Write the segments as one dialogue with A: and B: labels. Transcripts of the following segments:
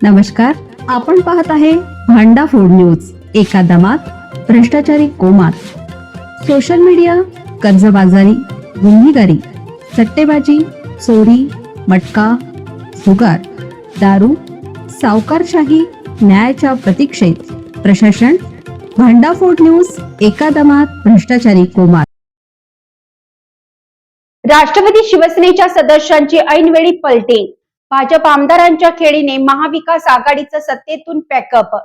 A: नमस्कार, आपण पाहत आहे भांडा फूड न्यूज. एका दमात भ्रष्टाचारी कोमात. सोशल मीडिया, कर्जबाजारी, गुन्हेगारी, सट्टेबाजी, चोरी, मटका, जुगार, दारू, सावकारशाही, न्यायाच्या प्रतीक्षेत प्रशासन. भांडा फूड न्यूज. एका दमात भ्रष्टाचारी कोमात.
B: राष्ट्रवादी शिवसेनेच्या सदस्यांची ऐनवेळी पलटी. भाजप आमदारांच्या खेळीने महाविकास आघाडीचं सत्तेतून पॅकअप.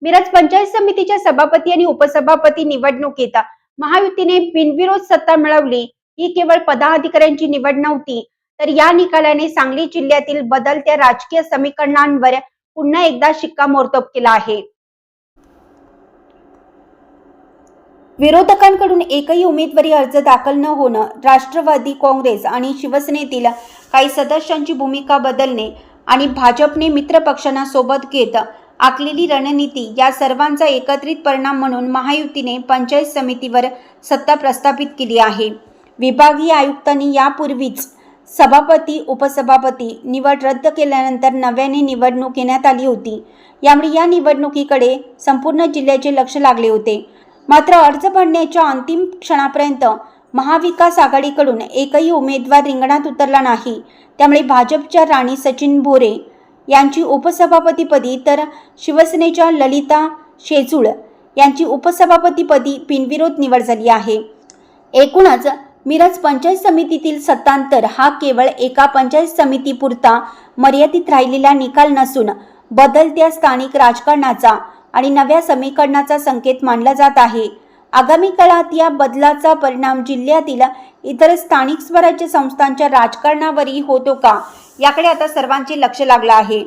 B: मिरज पंचायत समितीच्या सभापती आणि उपसभापती निवडणुकीत महायुतीने बिनविरोध सत्ता मिळवली. ही केवळ पदाधिकाऱ्यांची निवड नव्हती, तर या निकालाने सांगली जिल्ह्यातील बदलत्या राजकीय समीकरणांवर पुन्हा एकदा शिक्कामोर्तब केला आहे. विरोधकांकडून एकही उमेदवारी अर्ज दाखल न होणं, राष्ट्रवादी काँग्रेस आणि शिवसेनेतील काही सदस्यांची भूमिका बदलणे आणि भाजपने मित्र पक्षांना सोबत घेत आखलेली रणनीती या सर्वांचा एकत्रित परिणाम म्हणून महायुतीने पंचायत समितीवर सत्ता प्रस्थापित केली आहे. विभागीय आयुक्तांनी यापूर्वीच सभापती उपसभापती निवड रद्द केल्यानंतर नव्याने निवडणूक घेण्यात आली होती. यामुळे या निवडणुकीकडे संपूर्ण जिल्ह्याचे लक्ष लागले होते. मात्र अर्ज भरण्याच्या अंतिम क्षणापर्यंत महाविकास आघाडीकडून एकही उमेदवार रिंगणात उतरला नाही. त्यामुळे भाजपच्या राणी सचिन भोरे यांची उपसभापतीपदी तर शिवसेनेच्या ललिता शेजूळ यांची उपसभापतीपदी बिनविरोध निवड झाली आहे. एकूणच मिरज पंचायत समितीतील सत्तांतर हा केवळ एका पंचायत समितीपुरता मर्यादित राहिलेला निकाल नसून बदलत्या स्थानिक राजकारणाचा आणि नव्या समीकरणाचा संकेत मानला जात आहे. आगामी काळात या बदलाचा परिणाम जिल्ह्यातील इतर स्थानिक स्वराज्य संस्थांच्या राजकारणावरही होतो का, याकडे आता सर्वांचे लक्ष लागलं आहे.